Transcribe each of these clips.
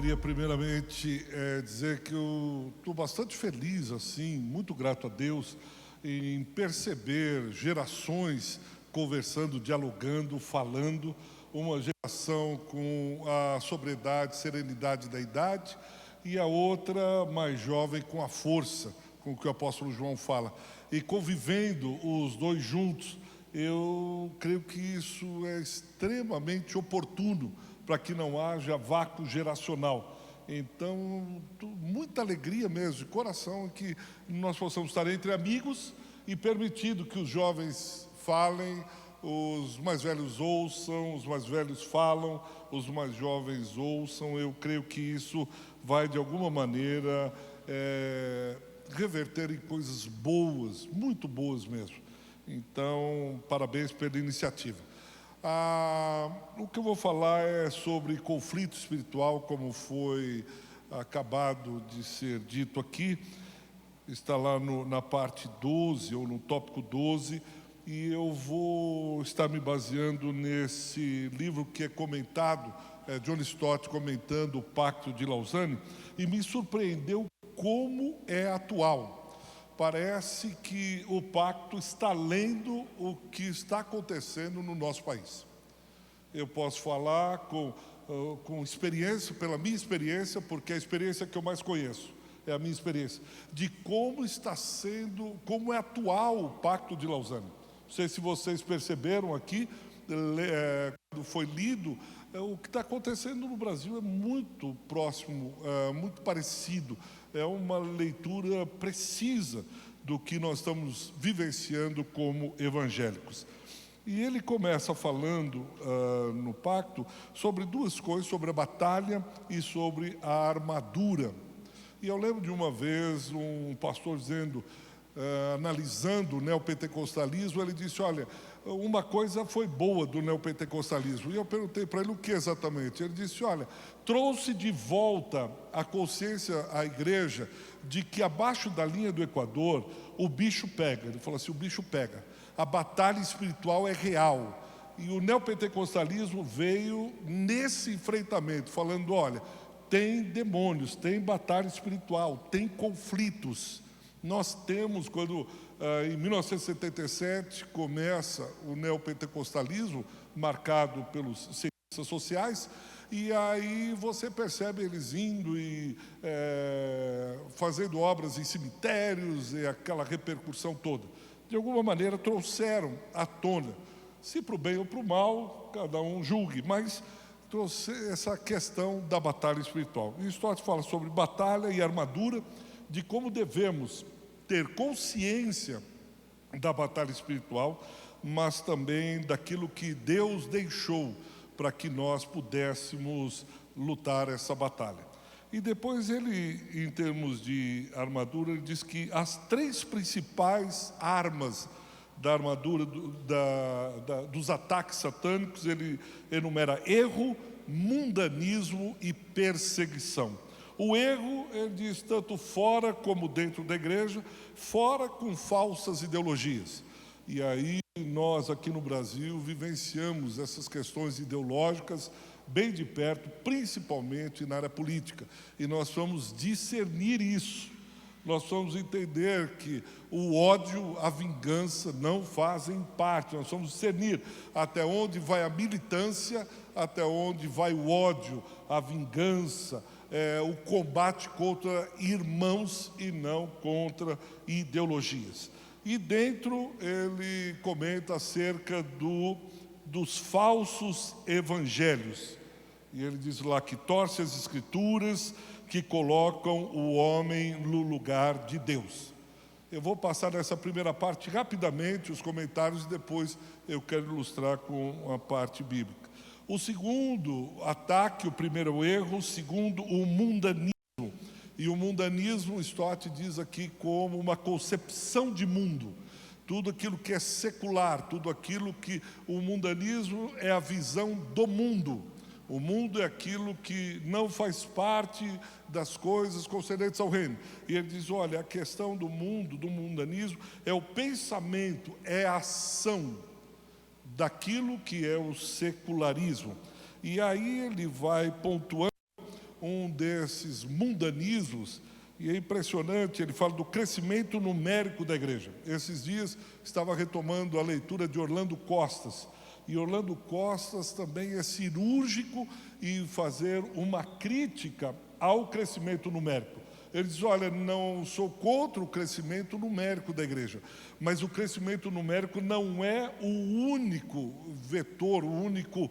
queria primeiramente dizer que eu estou bastante feliz, assim, muito grato a Deus, em perceber gerações conversando, dialogando, falando, uma geração com a sobriedade, serenidade da idade, e a outra mais jovem com a força, com o que o apóstolo João fala. E convivendo os dois juntos, eu creio que isso é extremamente oportuno para que não haja vácuo geracional. Então, muita alegria mesmo, de coração, que nós possamos estar entre amigos e permitido que os jovens falem, os mais velhos ouçam, os mais velhos falam, os mais jovens ouçam. Eu creio que isso vai, de alguma maneira, reverter em coisas boas, muito boas mesmo. Então, parabéns pela iniciativa. O que eu vou falar é sobre conflito espiritual, como foi acabado de ser dito aqui. Está lá na parte 12, ou no tópico 12, e eu vou estar me baseando nesse livro que é comentado, John Stott comentando o Pacto de Lausanne, e me surpreendeu como é atual. Parece que o pacto está lendo o que está acontecendo no nosso país. Eu posso falar com experiência, pela minha experiência, porque é a experiência que eu mais conheço, é a minha experiência, de como está sendo, como é atual o Pacto de Lausanne. Não sei se vocês perceberam aqui, quando foi lido, o que está acontecendo no Brasil é muito próximo, muito parecido. É uma leitura precisa do que nós estamos vivenciando como evangélicos. E ele começa falando no pacto sobre duas coisas, sobre a batalha e sobre a armadura. E eu lembro de uma vez um pastor dizendo, analisando o neopentecostalismo, ele disse, olha, uma coisa foi boa do neopentecostalismo. E eu perguntei para ele o que exatamente. Ele disse, olha, trouxe de volta a consciência à igreja de que abaixo da linha do Equador o bicho pega. Ele falou assim, o bicho pega. A batalha espiritual é real. E o neopentecostalismo veio nesse enfrentamento, falando, olha, tem demônios, tem batalha espiritual, tem conflitos. Nós temos, quando em 1977 começa o neopentecostalismo, marcado pelos cientistas sociais, e aí você percebe eles indo e fazendo obras em cemitérios, e aquela repercussão toda. De alguma maneira trouxeram à tona, se para o bem ou para o mal, cada um julgue, mas trouxe essa questão da batalha espiritual. E Stott fala sobre batalha e armadura, de como devemos ter consciência da batalha espiritual, mas também daquilo que Deus deixou para que nós pudéssemos lutar essa batalha. E depois ele, em termos de armadura, ele diz que as três principais armas da armadura dos ataques satânicos, ele enumera erro, mundanismo e perseguição. O erro, ele diz, tanto fora como dentro da igreja, fora com falsas ideologias. E aí nós aqui no Brasil vivenciamos essas questões ideológicas bem de perto, principalmente na área política. E nós vamos discernir isso. Nós vamos entender que o ódio, a vingança não fazem parte. Nós vamos discernir até onde vai a militância, até onde vai o ódio, a vingança, o combate contra irmãos e não contra ideologias. E dentro ele comenta acerca dos falsos evangelhos. E ele diz lá que torce as escrituras, que colocam o homem no lugar de Deus. Eu vou passar nessa primeira parte rapidamente, os comentários, e depois eu quero ilustrar com a parte bíblica. O segundo ataque, o primeiro erro, o segundo, o mundanismo. E o mundanismo, Stott diz aqui, como uma concepção de mundo. Tudo aquilo que é secular, tudo aquilo que... O mundanismo é a visão do mundo. O mundo é aquilo que não faz parte das coisas concernentes ao reino. E ele diz, olha, a questão do mundo, do mundanismo, é o pensamento, é a ação daquilo que é o secularismo. E aí ele vai pontuando um desses mundanismos, e é impressionante, ele fala do crescimento numérico da igreja. Esses dias estava retomando a leitura de Orlando Costas, e Orlando Costas também é cirúrgico em fazer uma crítica ao crescimento numérico. Ele diz, olha, não sou contra o crescimento numérico da igreja, mas o crescimento numérico não é o único vetor, o único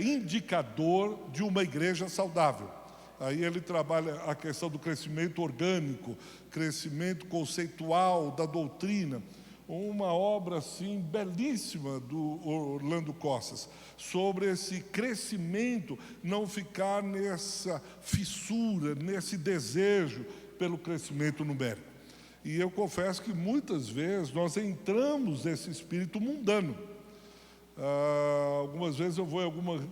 indicador de uma igreja saudável. Aí ele trabalha a questão do crescimento orgânico, crescimento conceitual da doutrina. Uma obra assim belíssima do Orlando Costas, sobre esse crescimento, não ficar nessa fissura, nesse desejo pelo crescimento numérico. E eu confesso que muitas vezes nós entramos nesse espírito mundano. Algumas vezes eu vou em algumas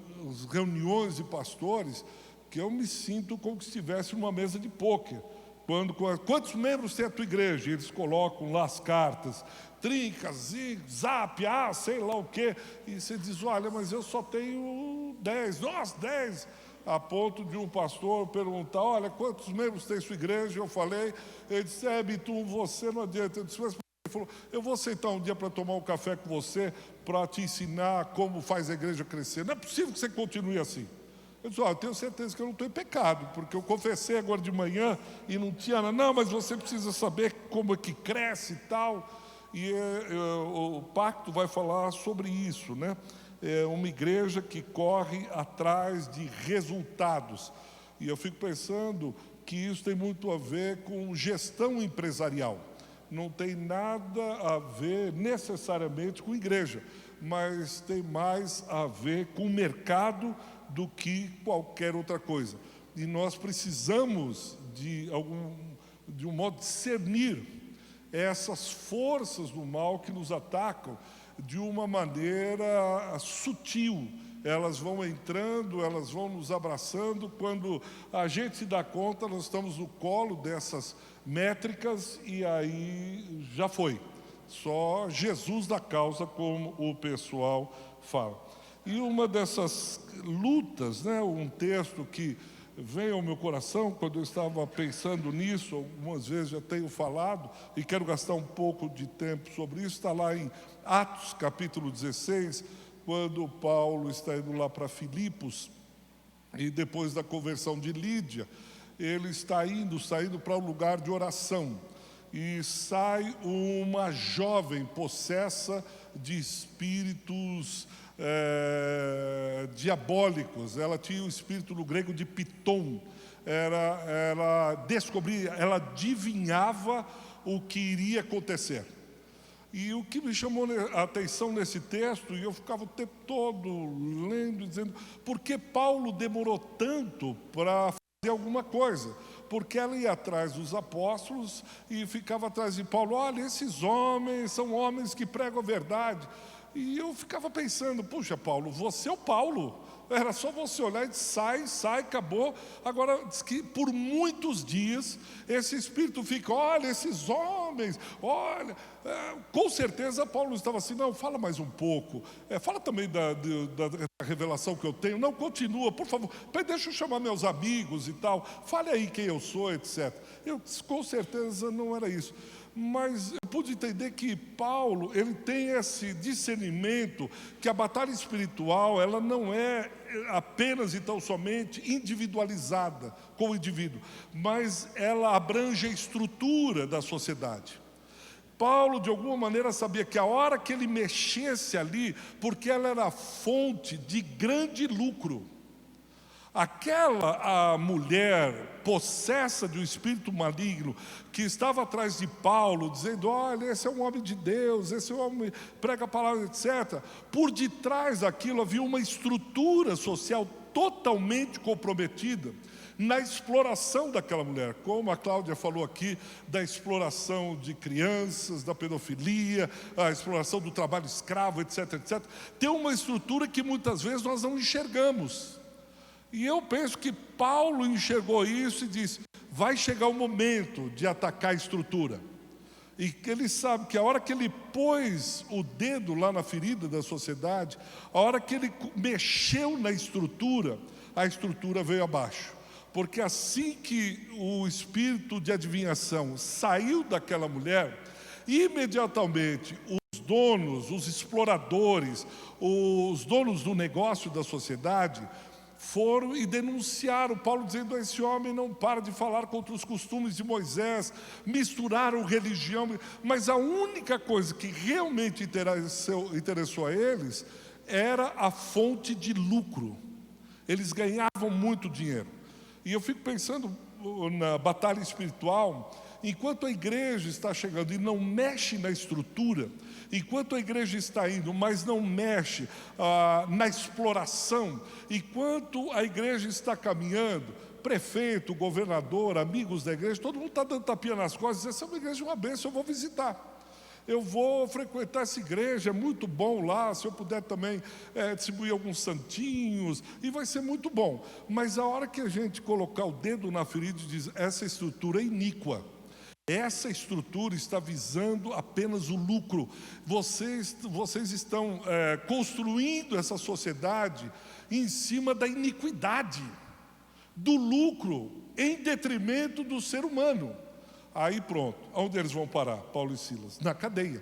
reuniões de pastores que eu me sinto como se estivesse numa mesa de pôquer. Quantos membros tem a tua igreja? E eles colocam lá as cartas, trinca, zap, sei lá o quê. E você diz, olha, mas eu só tenho 10. Nossa, 10! A ponto de um pastor perguntar, olha, quantos membros tem sua igreja? Eu falei, ele disse, Bitum, você não adianta. Eu disse, mas ele falou, eu vou aceitar um dia para tomar um café com você, para te ensinar como faz a igreja crescer. Não é possível que você continue assim. Eu disse, eu tenho certeza que eu não estou em pecado, porque eu confessei agora de manhã e não tinha nada. Não, mas você precisa saber como é que cresce e tal. E o pacto vai falar sobre isso, né? É uma igreja que corre atrás de resultados. E eu fico pensando que isso tem muito a ver com gestão empresarial. Não tem nada a ver necessariamente com igreja, mas tem mais a ver com o mercado do que qualquer outra coisa. E nós precisamos de um modo discernir essas forças do mal que nos atacam de uma maneira sutil. Elas vão entrando, elas vão nos abraçando. Quando a gente se dá conta, nós estamos no colo dessas métricas e aí já foi. Só Jesus da causa, como o pessoal fala. E uma dessas lutas, né, um texto que veio ao meu coração quando eu estava pensando nisso, algumas vezes já tenho falado e quero gastar um pouco de tempo sobre isso, está lá em Atos capítulo 16, quando Paulo está indo lá para Filipos, e depois da conversão de Lídia, ele está saindo para um lugar de oração, e sai uma jovem possessa de espíritos diabólicos. Ela tinha o espírito no grego de Piton. Ela descobria, ela adivinhava o que iria acontecer. E o que me chamou a atenção nesse texto, e eu ficava o tempo todo lendo, dizendo, por que Paulo demorou tanto para fazer alguma coisa? Porque ela ia atrás dos apóstolos e ficava atrás de Paulo, olha, esses homens são homens que pregam a verdade. E eu ficava pensando, puxa, Paulo, você é o Paulo. Era só você olhar e dizer, sai, acabou. Agora, diz que por muitos dias, esse espírito fica, olha, esses homens, olha. Com certeza, Paulo estava assim, não, fala mais um pouco. Fala também da revelação que eu tenho. Não, continua, por favor. Deixa eu chamar meus amigos e tal. Fale aí quem eu sou, etc. Eu, com certeza, não era isso. Mas eu pude entender que Paulo, ele tem esse discernimento que a batalha espiritual, ela não é apenas e tão somente individualizada com o indivíduo, mas ela abrange a estrutura da sociedade. Paulo, de alguma maneira, sabia que a hora que ele mexesse ali, porque ela era fonte de grande lucro, a mulher possessa de um espírito maligno que estava atrás de Paulo, dizendo, olha, esse é um homem de Deus, esse homem prega a palavra, etc. Por detrás daquilo havia uma estrutura social totalmente comprometida na exploração daquela mulher, como a Cláudia falou aqui, da exploração de crianças, da pedofilia, a exploração do trabalho escravo, etc, etc. Tem uma estrutura que muitas vezes nós não enxergamos. E eu penso que Paulo enxergou isso e disse, vai chegar o momento de atacar a estrutura. E que ele sabe que a hora que ele pôs o dedo lá na ferida da sociedade, a hora que ele mexeu na estrutura, a estrutura veio abaixo. porque assim que o espírito de adivinhação saiu daquela mulher, imediatamente os donos, os exploradores, os donos do negócio da sociedade foram e denunciaram Paulo, dizendo: esse homem não para de falar contra os costumes de Moisés. Misturaram religião, mas a única coisa que realmente interessou a eles era a fonte de lucro. Eles ganhavam muito dinheiro. E eu fico pensando na batalha espiritual, enquanto a igreja está chegando e não mexe na estrutura, enquanto a igreja está indo, mas não mexe na exploração, enquanto a igreja está caminhando, prefeito, governador, amigos da igreja, todo mundo está dando tapinha nas costas, essa é uma igreja, uma bênção, eu vou visitar. Eu vou frequentar essa igreja, é muito bom lá, se eu puder também distribuir alguns santinhos, e vai ser muito bom. Mas a hora que a gente colocar o dedo na ferida e diz: essa estrutura é iníqua, essa estrutura está visando apenas o lucro, vocês estão construindo essa sociedade em cima da iniquidade, do lucro, em detrimento do ser humano. Aí pronto, onde eles vão parar, Paulo e Silas? Na cadeia.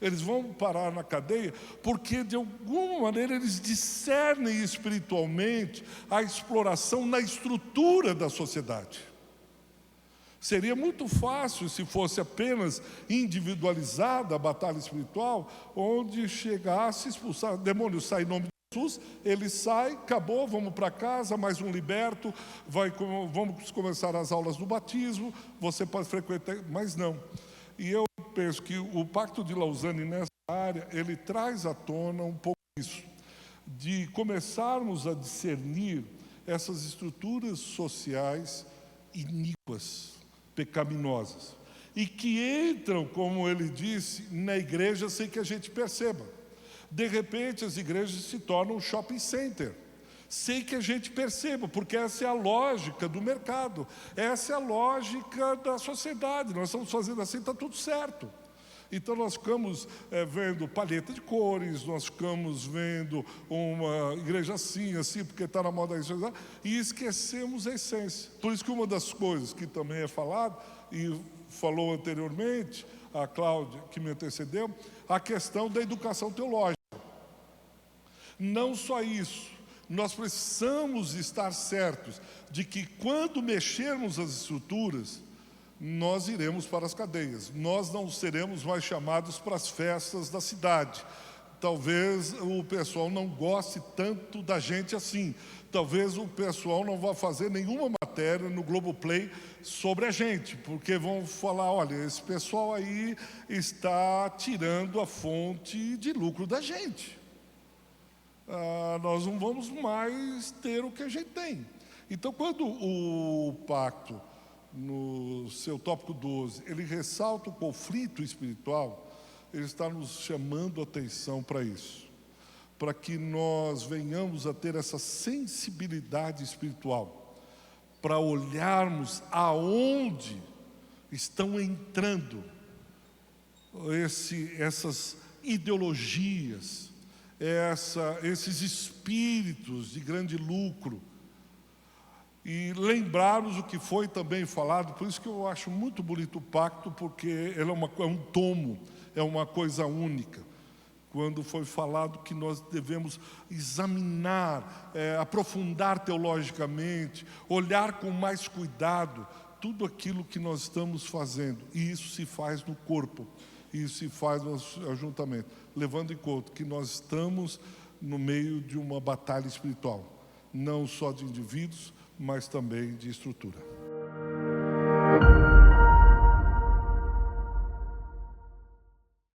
Eles vão parar na cadeia porque de alguma maneira eles discernem espiritualmente a exploração na estrutura da sociedade. Seria muito fácil se fosse apenas individualizada a batalha espiritual, onde chegasse, expulsar demônio, sai em nome de Jesus, ele sai, acabou, vamos para casa, mais um liberto, vamos começar as aulas do batismo, você pode frequentar, mas não. E eu penso que o Pacto de Lausanne nessa área, ele traz à tona um pouco isso, de começarmos a discernir essas estruturas sociais iníquas, pecaminosas, e que entram, como ele disse, na igreja sem que a gente perceba. De repente as igrejas se tornam um shopping center, sem que a gente perceba, porque essa é a lógica do mercado, essa é a lógica da sociedade. Nós estamos fazendo assim, está tudo certo. Então nós ficamos vendo palheta de cores, nós ficamos vendo uma igreja assim, porque está na moda isso, e esquecemos a essência. Por isso que uma das coisas que também é falado, e falou anteriormente a Cláudia, que me antecedeu, a questão da educação teológica. Não só isso, nós precisamos estar certos de que quando mexermos as estruturas, nós iremos para as cadeias, nós não seremos mais chamados para as festas da cidade. Talvez o pessoal não goste tanto da gente assim, talvez o pessoal não vá fazer nenhuma matéria no Globoplay sobre a gente, porque vão falar: olha, esse pessoal aí está tirando a fonte de lucro da gente. Nós não vamos mais ter o que a gente tem. Então, quando o pacto, no seu tópico 12, ele ressalta o conflito espiritual, ele está nos chamando a atenção para isso, para que nós venhamos a ter essa sensibilidade espiritual, para olharmos aonde estão entrando essas ideologias, esses espíritos de grande lucro, e lembrarmos o que foi também falado. Por isso que eu acho muito bonito o pacto, porque ele é um tomo, é uma coisa única. Quando foi falado que nós devemos examinar, aprofundar teologicamente, olhar com mais cuidado tudo aquilo que nós estamos fazendo, e isso se faz no corpo, isso se faz no ajuntamento, levando em conta que nós estamos no meio de uma batalha espiritual, não só de indivíduos, mas também de estrutura.